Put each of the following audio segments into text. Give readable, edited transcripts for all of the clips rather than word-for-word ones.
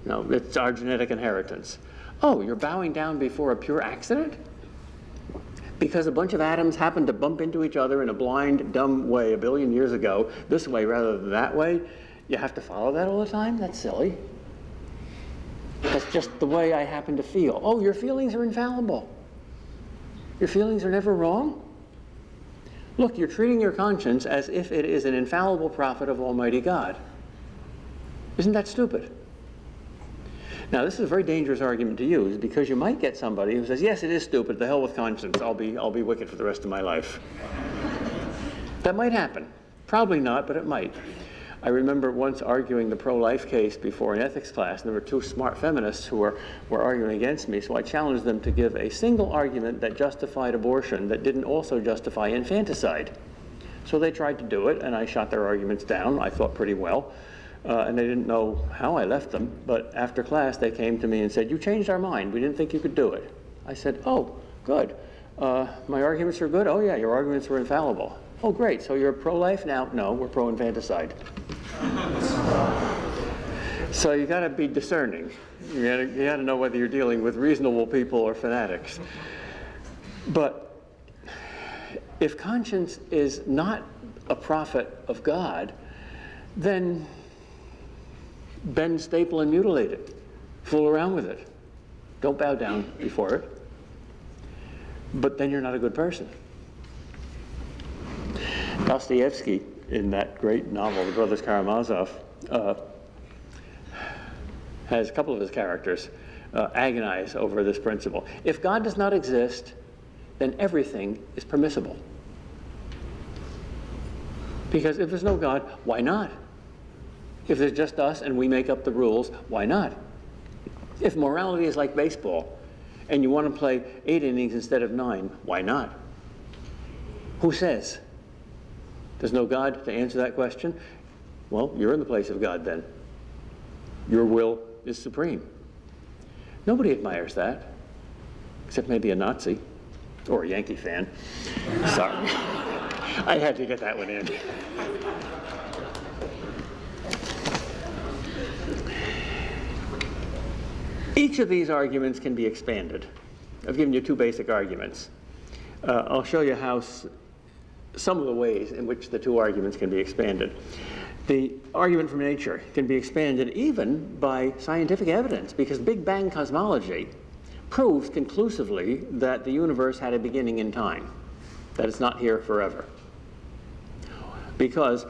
No, it's our genetic inheritance. Oh, you're bowing down before a pure accident? Because a bunch of atoms happened to bump into each other in a blind, dumb way 1 billion years ago, this way rather than that way, you have to follow that all the time? That's silly. That's just the way I happen to feel. Oh, your feelings are infallible. Your feelings are never wrong? Look, you're treating your conscience as if it is an infallible prophet of Almighty God. Isn't that stupid? Now, this is a very dangerous argument to use because you might get somebody who says, yes, it is stupid, the hell with conscience, I'll be wicked for the rest of my life. That might happen. Probably not, but it might. I remember once arguing the pro-life case before an ethics class, and there were two smart feminists who were arguing against me, so I challenged them to give a single argument that justified abortion that didn't also justify infanticide. So they tried to do it, and I shot their arguments down, I thought pretty well. And they didn't know how I left them, but after class they came to me and said, you changed our mind, we didn't think you could do it. I said, oh, good. My arguments are good? Oh yeah, your arguments were infallible. Oh great, so you're pro-life now? No, we're pro-infanticide. So you gotta be discerning. You gotta know whether you're dealing with reasonable people or fanatics. But if conscience is not a prophet of God, then bend, staple, and mutilate it. Fool around with it. Don't bow down before it. But then you're not a good person. Dostoyevsky, in that great novel, The Brothers Karamazov, has a couple of his characters agonize over this principle. If God does not exist, then everything is permissible. Because if there's no God, why not? If there's just us and we make up the rules, why not? If morality is like baseball and you want to play 8 innings instead of 9, why not? Who says? There's no God to answer that question? Well, you're in the place of God then. Your will is supreme. Nobody admires that, except maybe a Nazi or a Yankee fan. Sorry. I had to get that one in. Each of these arguments can be expanded. I've given you 2 basic arguments. I'll show you how some of the ways in which the 2 arguments can be expanded. The argument from nature can be expanded even by scientific evidence, because Big Bang cosmology proves conclusively that the universe had a beginning in time, that it's not here forever. Because,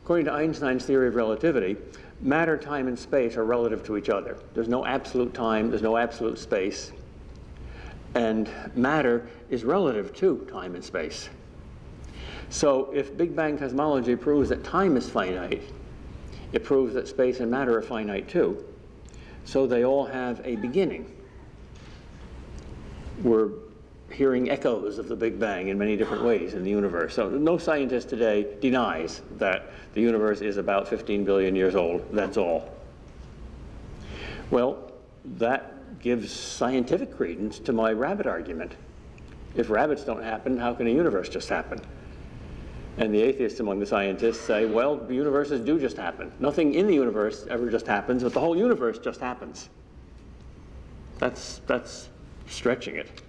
according to Einstein's theory of relativity, matter, time, and space are relative to each other. There's no absolute time, there's no absolute space, and matter is relative to time and space. So if Big Bang cosmology proves that time is finite, it proves that space and matter are finite too. So they all have a beginning. We're hearing echoes of the Big Bang in many different ways in the universe. So no scientist today denies that the universe is about 15 billion years old. That's all. Well, that gives scientific credence to my rabbit argument. If rabbits don't happen, how can a universe just happen? And the atheists among the scientists say, well, the universes do just happen. Nothing in the universe ever just happens, but the whole universe just happens. That's stretching it.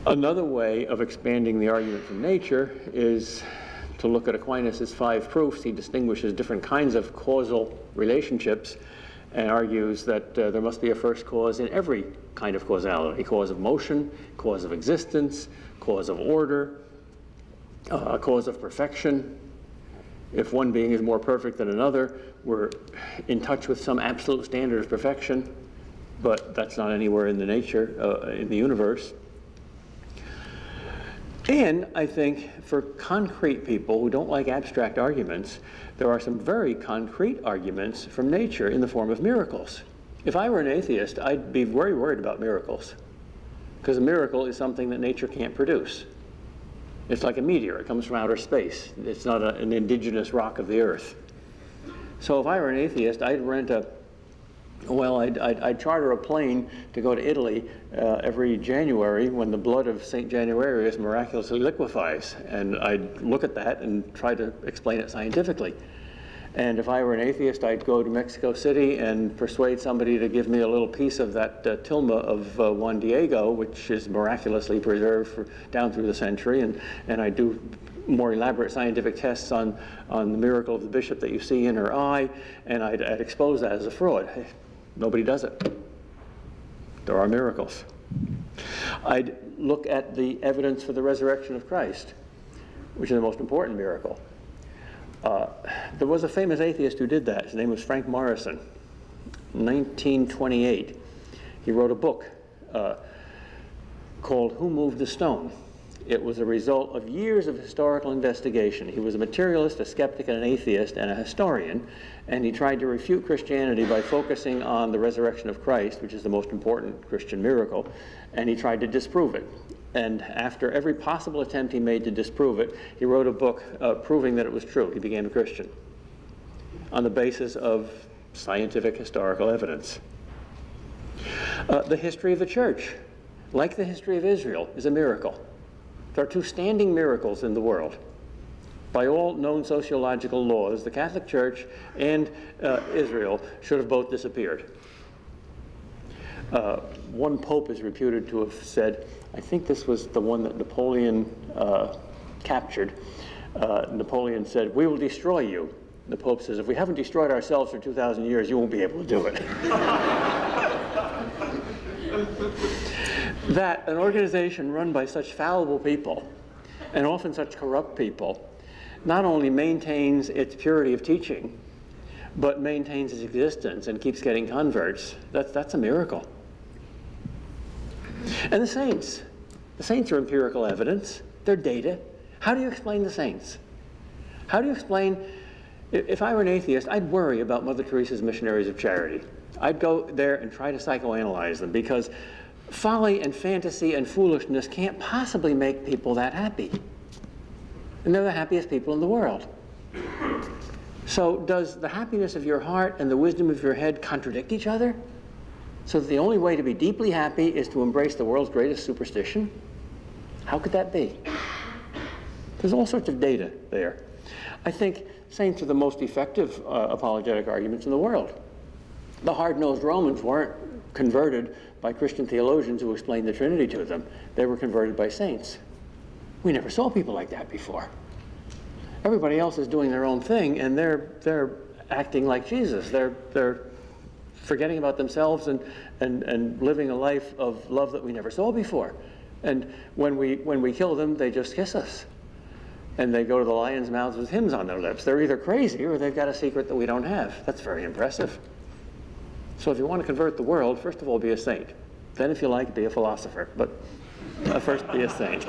Another way of expanding the argument from nature is to look at Aquinas' 5 proofs. He distinguishes different kinds of causal relationships and argues that there must be a first cause in every kind of causality: cause of motion, cause of existence, cause of order, a cause of perfection. If one being is more perfect than another, we're in touch with some absolute standard of perfection, but that's not anywhere in the nature, in the universe. And I think for concrete people who don't like abstract arguments, there are some very concrete arguments from nature in the form of miracles. If I were an atheist, I'd be very worried about miracles, because a miracle is something that nature can't produce. It's like a meteor. It comes from outer space. It's not an indigenous rock of the earth. So if I were an atheist, I'd I'd charter a plane to go to Italy every January when the blood of St. Januarius miraculously liquefies. And I'd look at that and try to explain it scientifically. And if I were an atheist, I'd go to Mexico City and persuade somebody to give me a little piece of that tilma of Juan Diego, which is miraculously preserved down through the century, and I do more elaborate scientific tests on the miracle of the bishop that you see in her eye, and I'd expose that as a fraud. Hey, nobody does it. There are miracles. I'd look at the evidence for the resurrection of Christ, which is the most important miracle. There was a famous atheist who did that. His name was Frank Morrison. 1928, he wrote a book called Who Moved the Stone? It was a result of years of historical investigation. He was a materialist, a skeptic, and an atheist, and a historian, and he tried to refute Christianity by focusing on the resurrection of Christ, which is the most important Christian miracle, and he tried to disprove it. And after every possible attempt he made to disprove it, he wrote a book proving that it was true. He became a Christian on the basis of scientific historical evidence. The history of the church, like the history of Israel, is a miracle. There are two standing miracles in the world. By all known sociological laws, the Catholic Church and Israel should have both disappeared. One pope is reputed to have said, I think this was the one that Napoleon captured. Napoleon said, "We will destroy you." The Pope says, "If we haven't destroyed ourselves for 2,000 years, you won't be able to do it." That an organization run by such fallible people, and often such corrupt people, not only maintains its purity of teaching, but maintains its existence and keeps getting converts, that's a miracle. And the saints are empirical evidence. They're data. How do you explain the saints? How do you explain, if I were an atheist, I'd worry about Mother Teresa's missionaries of charity. I'd go there and try to psychoanalyze them, because folly and fantasy and foolishness can't possibly make people that happy. And they're the happiest people in the world. So does the happiness of your heart and the wisdom of your head contradict each other? So that the only way to be deeply happy is to embrace the world's greatest superstition? How could that be? There's all sorts of data there. I think saints are the most effective apologetic arguments in the world. The hard-nosed Romans weren't converted by Christian theologians who explained the Trinity to them. They were converted by saints. We never saw people like that before. Everybody else is doing their own thing, and they're acting like Jesus. They're forgetting about themselves and living a life of love that we never saw before. And when we kill them, they just kiss us. And they go to the lion's mouths with hymns on their lips. They're either crazy or they've got a secret that we don't have. That's very impressive. So if you want to convert the world, first of all, be a saint. Then, if you like, be a philosopher. But first, be a saint.